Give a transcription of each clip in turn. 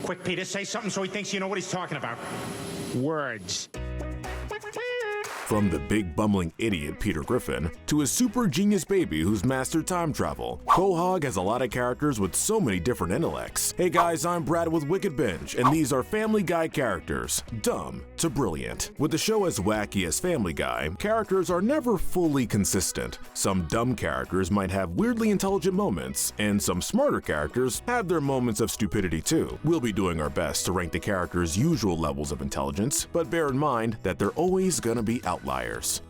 Quick, Peter, say something so he thinks you know what he's talking about. Words. From the big bumbling idiot Peter Griffin to his super genius baby who's mastered time travel, Quahog has a lot of characters with so many different intellects. Hey guys, I'm Brad with Wicked Binge, and these are Family Guy characters, dumb to brilliant. With the show as wacky as Family Guy, characters are never fully consistent. Some dumb characters might have weirdly intelligent moments, and some smarter characters have their moments of stupidity too. We'll be doing our best to rank the characters' usual levels of intelligence, but bear in mind that they're always gonna be outliers.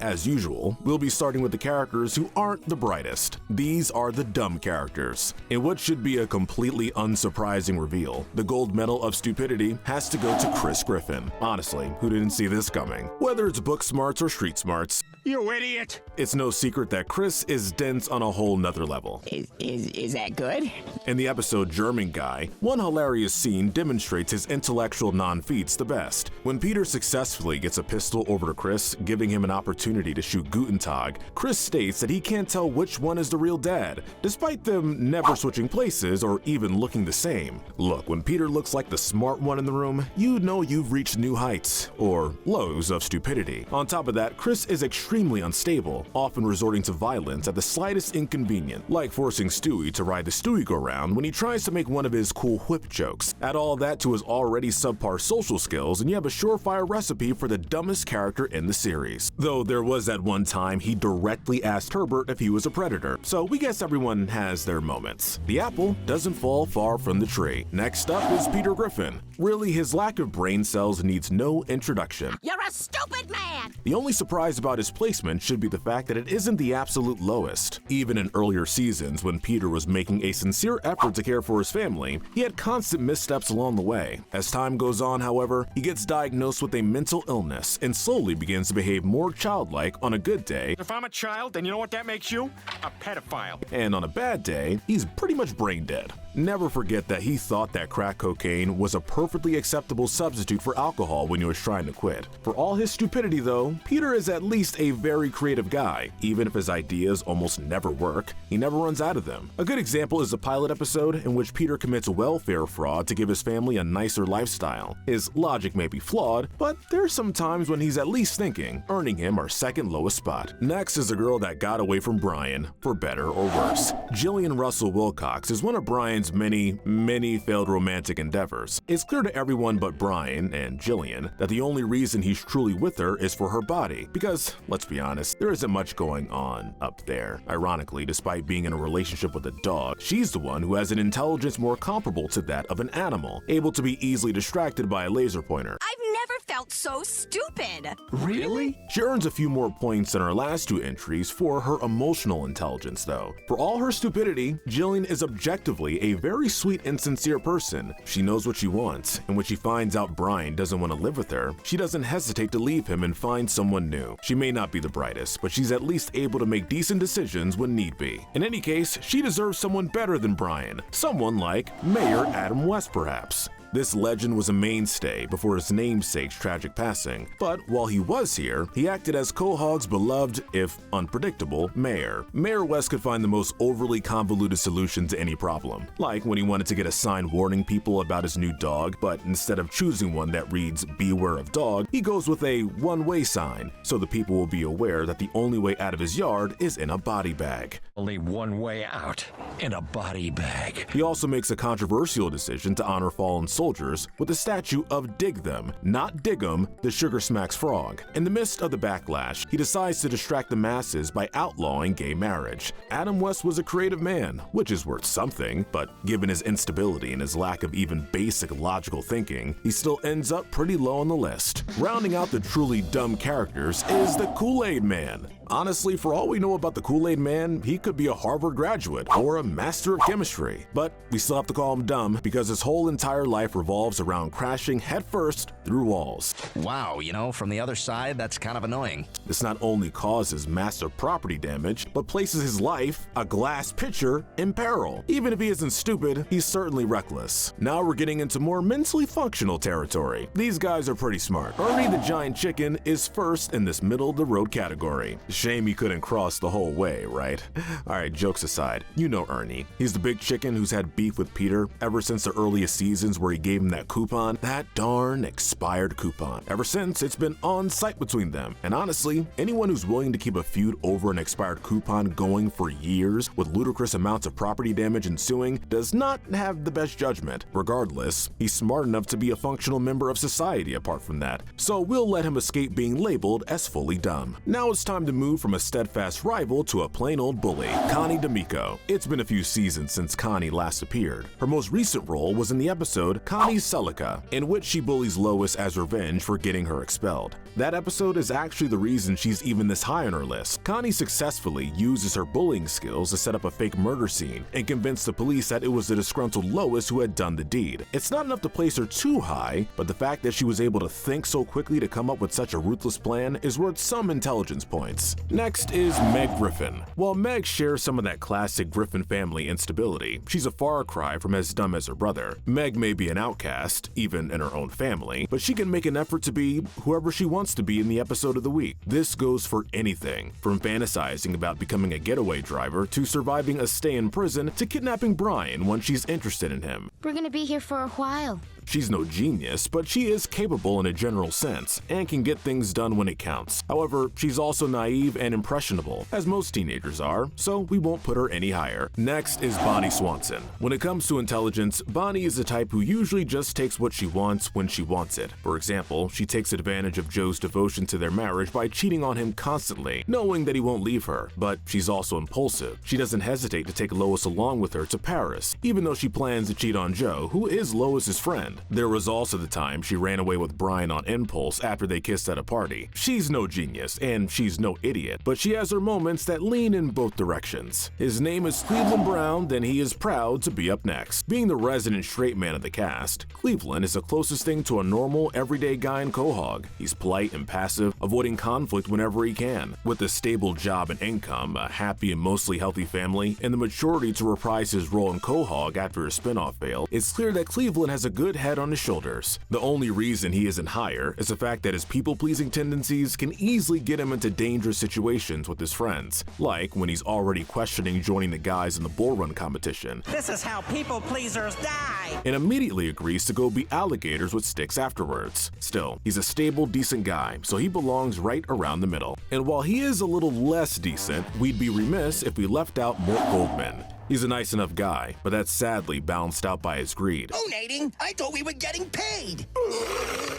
As usual, we'll be starting with the characters who aren't the brightest. These are the dumb characters. In what should be a completely unsurprising reveal, the gold medal of stupidity has to go to Chris Griffin. Honestly, who didn't see this coming? Whether it's book smarts or street smarts, You idiot! it's no secret that Chris is dense on a whole nother level. Is that good? In the episode German Guy, one hilarious scene demonstrates his intellectual non-feats the best. When Peter successfully gets a pistol over to Chris, giving him an opportunity to shoot Guten Tag, Chris states that he can't tell which one is the real dad, despite them never switching places or even looking the same. Look, when Peter looks like the smart one in the room, you know you've reached new heights, or lows of stupidity. On top of that, Chris is extremely unstable, often resorting to violence at the slightest inconvenience, like forcing Stewie to ride the Stewie-go-round when he tries to make one of his cool whip jokes. Add all that to his already subpar social skills and you have a surefire recipe for the dumbest character in the series. Though there was that one time he directly asked Herbert if he was a predator, so we guess everyone has their moments. The apple doesn't fall far from the tree. Next up is Peter Griffin. Really, his lack of brain cells needs no introduction. You're a stupid man! The only surprise about his placement should be the fact that it isn't the absolute lowest. Even in earlier seasons, when Peter was making a sincere effort to care for his family, he had constant missteps along the way. As time goes on, however, he gets diagnosed with a mental illness and slowly begins to behave more childlike on a good day, If I'm a child, then you know what that makes you? A pedophile. and on a bad day, he's pretty much brain dead. Never forget that he thought that crack cocaine was a perfectly acceptable substitute for alcohol when he was trying to quit. For all his stupidity though, Peter is at least a very creative guy. Even if his ideas almost never work, he never runs out of them. A good example is the pilot episode in which Peter commits welfare fraud to give his family a nicer lifestyle. His logic may be flawed, but there's some times when he's at least thinking, earning him our second lowest spot. Next is the girl that got away from Brian, for better or worse. Jillian Russell-Wilcox is one of Brian's many failed romantic endeavors. It's clear to everyone but Brian and Jillian that the only reason he's truly with her is for her body, because, let's be honest, there isn't much going on up there. Ironically, despite being in a relationship with a dog, she's the one who has an intelligence more comparable to that of an animal, able to be easily distracted by a laser pointer. I've never felt so stupid. Really? She earns a few more points than her last two entries for her emotional intelligence though. For all her stupidity, Jillian is objectively a very sweet and sincere person. She knows what she wants, and when she finds out Brian doesn't want to live with her, she doesn't hesitate to leave him and find someone new. She may not be the brightest, but she's at least able to make decent decisions when need be. In any case, she deserves someone better than Brian, someone like Mayor Adam West perhaps. This legend was a mainstay before his namesake's tragic passing, but while he was here, he acted as Quahog's beloved, if unpredictable, mayor. Mayor West could find the most overly convoluted solution to any problem, like when he wanted to get a sign warning people about his new dog, but instead of choosing one that reads "Beware of dog," he goes with a one-way sign, so the people will be aware that the only way out of his yard is in a body bag. Only one way out, in a body bag. He also makes a controversial decision to honor fallen soldiers with a statue of Dig Them, not Dig 'em, the Sugar Smacks frog. In the midst of the backlash, he decides to distract the masses by outlawing gay marriage. Adam West was a creative man, which is worth something, but given his instability and his lack of even basic logical thinking, he still ends up pretty low on the list. Rounding out the truly dumb characters is the Kool-Aid Man. Honestly, for all we know about the Kool-Aid Man, he could be a Harvard graduate or a master of chemistry. But we still have to call him dumb because his whole entire life revolves around crashing headfirst through walls. Wow, you know, from the other side, that's kind of annoying. This not only causes massive property damage, but places his life, a glass pitcher, in peril. Even if he isn't stupid, he's certainly reckless. Now we're getting into more mentally functional territory. These guys are pretty smart. Ernie the Giant Chicken is first in this middle-of-the-road category. Shame he couldn't cross the whole way, right? Alright, jokes aside, you know Ernie. He's the big chicken who's had beef with Peter ever since the earliest seasons where he gave him that coupon, that darn expired coupon. Ever since, it's been on site between them. And honestly, anyone who's willing to keep a feud over an expired coupon going for years with ludicrous amounts of property damage ensuing does not have the best judgment. Regardless, he's smart enough to be a functional member of society apart from that, so we'll let him escape being labeled as fully dumb. Now it's time to move from a steadfast rival to a plain old bully, Connie D'Amico. It's been a few seasons since Connie last appeared. Her most recent role was in the episode Connie's Celica, in which she bullies Lois as revenge for getting her expelled. That episode is actually the reason she's even this high on her list. Connie successfully uses her bullying skills to set up a fake murder scene and convince the police that it was the disgruntled Lois who had done the deed. It's not enough to place her too high, but the fact that she was able to think so quickly to come up with such a ruthless plan is worth some intelligence points. Next is Meg Griffin. While Meg shares some of that classic Griffin family instability, she's a far cry from as dumb as her brother. Meg may be an outcast, even in her own family, but she can make an effort to be whoever she wants to be in the episode of the week. This goes for anything, from fantasizing about becoming a getaway driver to surviving a stay in prison to kidnapping Brian when she's interested in him. We're gonna be here for a while. She's no genius, but she is capable in a general sense and can get things done when it counts. However, she's also naive and impressionable, as most teenagers are, so we won't put her any higher. Next is Bonnie Swanson. When it comes to intelligence, Bonnie is the type who usually just takes what she wants when she wants it. For example, she takes advantage of Joe's devotion to their marriage by cheating on him constantly, knowing that he won't leave her. But she's also impulsive. She doesn't hesitate to take Lois along with her to Paris, even though she plans to cheat on Joe, who is Lois's friend. There was also the time she ran away with Brian on impulse after they kissed at a party. She's no genius, and she's no idiot, but she has her moments that lean in both directions. His name is Cleveland Brown, and he is proud to be up next. Being the resident straight man of the cast, Cleveland is the closest thing to a normal, everyday guy in Quahog. He's polite and passive, avoiding conflict whenever he can. With a stable job and income, a happy and mostly healthy family, and the maturity to reprise his role in Quahog after his spinoff failed, it's clear that Cleveland has a good head on his shoulders. The only reason he isn't higher is the fact that his people-pleasing tendencies can easily get him into dangerous situations with his friends, like when he's already questioning joining the guys in the bull run competition. This is how people-pleasers die! And immediately agrees to go be alligators with sticks afterwards. Still, he's a stable, decent guy, so he belongs right around the middle. And while he is a little less decent, we'd be remiss if we left out Mort Goldman. He's a nice enough guy, but that's sadly balanced out by his greed. Donating? I thought we were getting paid!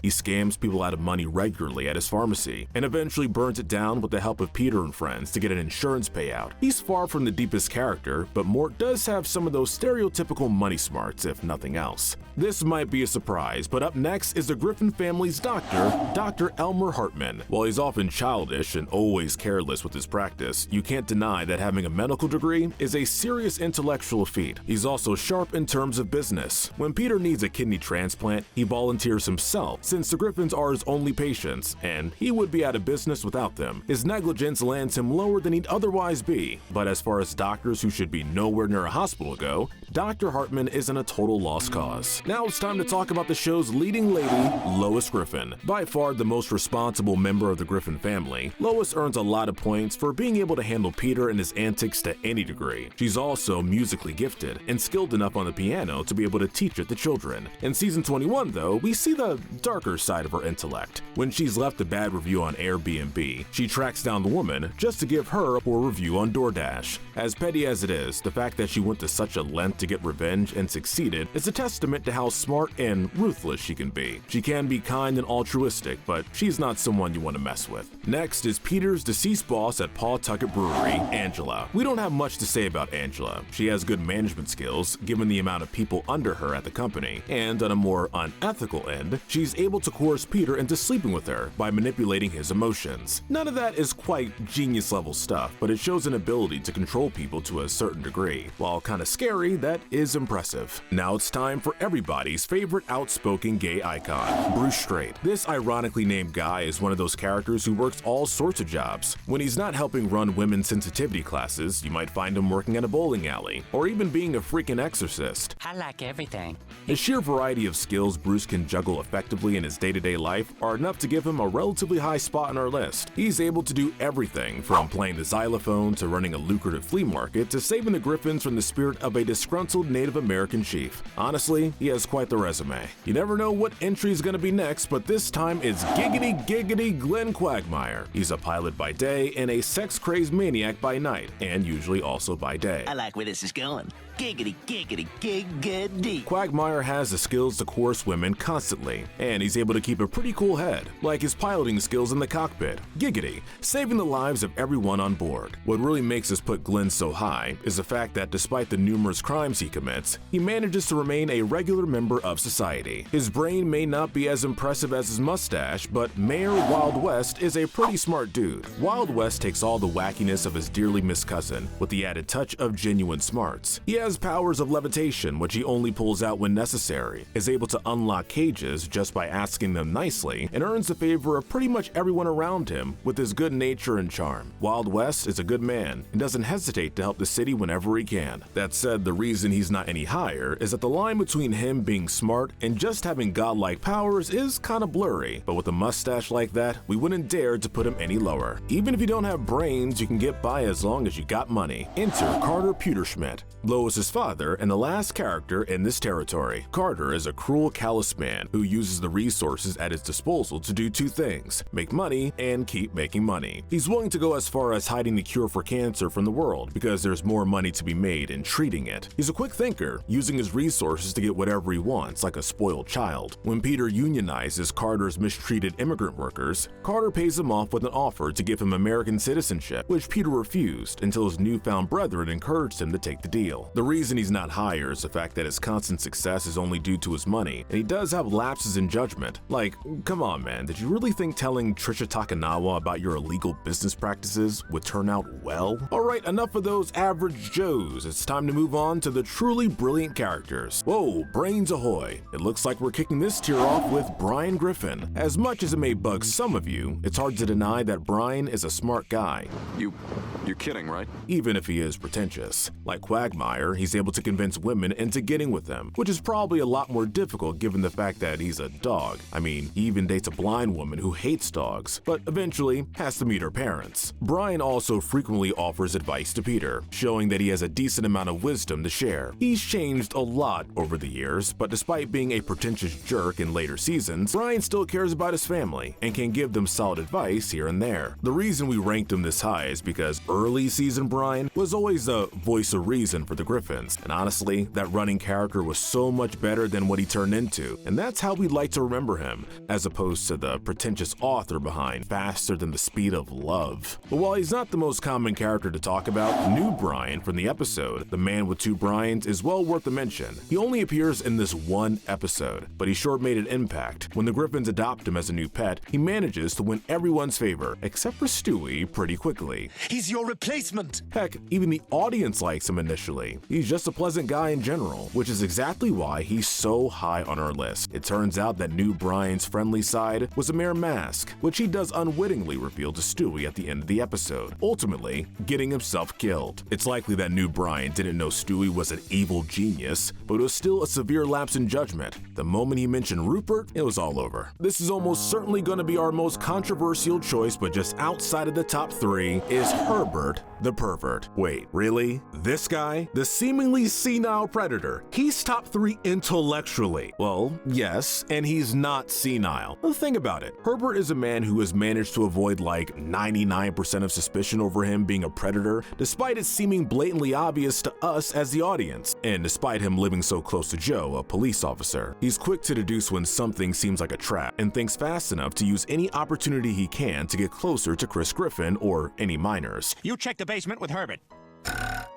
He scams people out of money regularly at his pharmacy, and eventually burns it down with the help of Peter and friends to get an insurance payout. He's far from the deepest character, but Mort does have some of those stereotypical money smarts, if nothing else. This might be a surprise, but up next is the Griffin family's doctor, Dr. Elmer Hartman. While he's often childish and always careless with his practice, you can't deny that having a medical degree is a serious intellectual feat. He's also sharp in terms of business. When Peter needs a kidney transplant, he volunteers himself, since the Griffins are his only patients, and he would be out of business without them. His negligence lands him lower than he'd otherwise be, but as far as doctors who should be nowhere near a hospital go, Dr. Hartman isn't a total lost cause. Now it's time to talk about the show's leading lady, Lois Griffin. By far the most responsible member of the Griffin family, Lois earns a lot of points for being able to handle Peter and his antics to any degree. She's also musically gifted and skilled enough on the piano to be able to teach it to children. In season 21, though, we see the darker side of her intellect. When she's left a bad review on Airbnb, she tracks down the woman just to give her a poor review on DoorDash. As petty as it is, the fact that she went to such a length to get revenge and succeeded is a testament to how smart and ruthless she can be. She can be kind and altruistic, but she's not someone you want to mess with. Next is Peter's deceased boss at Pawtucket Brewery, Angela. We don't have much to say about Angela. She has good management skills, given the amount of people under her at the company, and on a more unethical end, she's able to coerce Peter into sleeping with her by manipulating his emotions. None of that is quite genius-level stuff, but it shows an ability to control people to a certain degree. While kinda scary, that is impressive. Now it's time for everybody everybody's favorite outspoken gay icon, Bruce Strait. This ironically named guy is one of those characters who works all sorts of jobs. When he's not helping run women's sensitivity classes, you might find him working at a bowling alley, or even being a freaking exorcist. I like everything. The sheer variety of skills Bruce can juggle effectively in his day-to-day life are enough to give him a relatively high spot on our list. He's able to do everything from playing the xylophone to running a lucrative flea market to saving the Griffins from the spirit of a disgruntled Native American chief. Honestly, he has quite the resume. You never know what entry is going to be next, but this time it's giggity Glenn Quagmire. He's a pilot by day and a sex-crazed maniac by night, and usually also by day. I like where this is going. Giggity, giggity, giggity. Quagmire has the skills to coerce women constantly, and he's able to keep a pretty cool head, like his piloting skills in the cockpit. Giggity, saving the lives of everyone on board. What really makes us put Glenn so high is the fact that despite the numerous crimes he commits, he manages to remain a regular member of society. His brain may not be as impressive as his mustache, but Mayor Wild West is a pretty smart dude. Wild West takes all the wackiness of his dearly missed cousin with the added touch of genuine smarts. He has powers of levitation, which he only pulls out when necessary, is able to unlock cages just by asking them nicely, and earns the favor of pretty much everyone around him with his good nature and charm. Wild West is a good man and doesn't hesitate to help the city whenever he can. That said, the reason he's not any higher is that the line between him being smart and just having godlike powers is kinda blurry, but with a mustache like that, we wouldn't dare to put him any lower. Even if you don't have brains, you can get by as long as you got money. Enter Carter Pewterschmidt, Lois's father and the last character in this territory. Carter is a cruel, callous man who uses the resources at his disposal to do two things: make money and keep making money. He's willing to go as far as hiding the cure for cancer from the world because there's more money to be made in treating it. He's a quick thinker, using his resources to get whatever he wants like a spoiled child. When Peter unionizes Carter's mistreated immigrant workers, Carter pays him off with an offer to give him American citizenship, which Peter refused until his newfound brethren encouraged him to take the deal. The reason he's not higher is the fact that his constant success is only due to his money, and he does have lapses in judgment. Like, come on man, did you really think telling Trixia Takanawa about your illegal business practices would turn out well? Alright, enough of those average Joes. It's time to move on to the truly brilliant characters. Whoa, brains ahoy. It looks like we're kicking this tier off with Brian Griffin. As much as it may bug some of you, it's hard to deny that Brian is a smart guy. You're kidding, right? Even if he is pretentious. Like Quagmire, he's able to convince women into getting with him, which is probably a lot more difficult given the fact that he's a dog. I mean, he even dates a blind woman who hates dogs, but eventually has to meet her parents. Brian also frequently offers advice to Peter, showing that he has a decent amount of wisdom to share. He's changed a lot over the years, but despite being a pretentious jerk in later seasons, Brian still cares about his family and can give them solid advice here and there. The reason we ranked him this high is because early season Brian was always the voice of reason for the Griffins, and honestly, that running character was so much better than what he turned into, and that's how we'd like to remember him, as opposed to the pretentious author behind Faster Than the Speed of Love. But while he's not the most common character to talk about, new Brian from the episode, The Man with Two Brians, is well worth a mention. He only appears in this one episode, but he sure made an impact. When the Griffins adopt him as a new pet, he manages to win everyone's favor, except for Stewie, pretty quickly. He's your replacement. Heck, even the audience likes him initially. He's just a pleasant guy in general, which is exactly why he's so high on our list. It turns out that new Brian's friendly side was a mere mask, which he does unwittingly reveal to Stewie at the end of the episode, ultimately getting himself killed. It's likely that new Brian didn't know Stewie was an evil genius, but it was still a severe lapse in judgment. The moment he mentioned Rupert, it was all over. This is almost certainly going to be our most controversial choice, but just outside of the top 3 is Herbert the pervert. Wait, really? This guy? The seemingly senile predator. He's top 3 intellectually. Well, yes, and he's not senile. Well, think about it. Herbert is a man who has managed to avoid like 99% of suspicion over him being a predator, despite it seeming blatantly obvious to us as the audience, and despite him living so close to Joe, a police officer. He's quick to deduce when something seems like a trap, and thinks fast enough to use any opportunity he can to get closer to Chris Griffin or any minors. You check the basement with Herbert.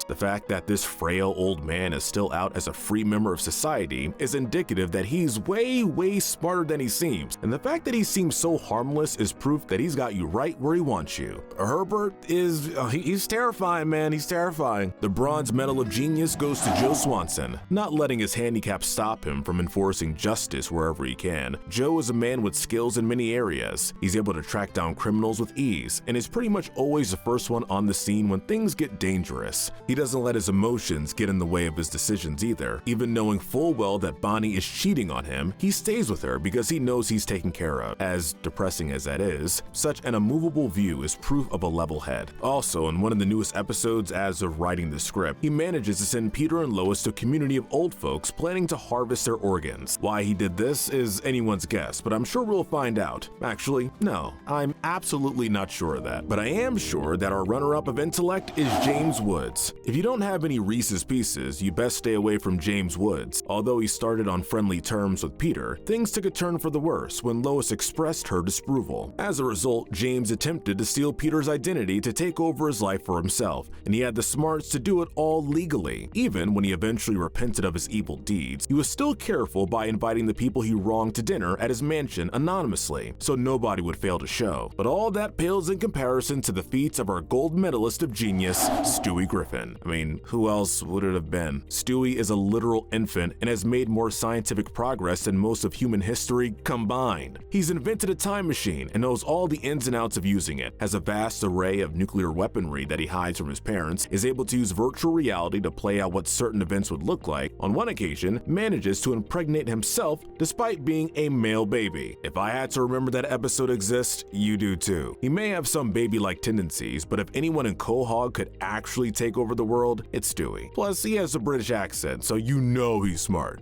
past. The fact that this frail old man is still out as a free member of society is indicative that he's way smarter than he seems, and the fact that he seems so harmless is proof that he's got you right where he wants you. Herbert is, he's terrifying, man, he's terrifying. The Bronze Medal of Genius goes to Joe Swanson, not letting his handicap stop him from enforcing justice wherever he can. Joe is a man with skills in many areas. He's able to track down criminals with ease, and is pretty much always the first one on the scene when things get dangerous. He doesn't let his emotions get in the way of his decisions either. Even knowing full well that Bonnie is cheating on him, he stays with her because he knows he's taken care of. As depressing as that is, such an immovable view is proof of a level head. Also, in one of the newest episodes as of writing the script, he manages to send Peter and Lois to a community of old folks planning to harvest their organs. Why he did this is anyone's guess, but I'm sure we'll find out. Actually, no, I'm absolutely not sure of that, but I am sure that our runner-up of intellect is James Woods. If you don't have any Reese's Pieces, you best stay away from James Woods. Although he started on friendly terms with Peter, things took a turn for the worse when Lois expressed her disapproval. As a result, James attempted to steal Peter's identity to take over his life for himself, and he had the smarts to do it all legally. Even when he eventually repented of his evil deeds, he was still careful by inviting the people he wronged to dinner at his mansion anonymously, so nobody would fail to show. But all that pales in comparison to the feats of our gold medalist of genius, Stewie Griffin. I mean, who else would it have been? Stewie is a literal infant and has made more scientific progress than most of human history combined. He's invented a time machine and knows all the ins and outs of using it, has a vast array of nuclear weaponry that he hides from his parents, is able to use virtual reality to play out what certain events would look like, on one occasion manages to impregnate himself despite being a male baby. If I had to remember that episode exists, you do too. He may have some baby-like tendencies, but if anyone in Quahog could actually take over the world, it's Stewie. Plus, he has a British accent, so you know he's smart.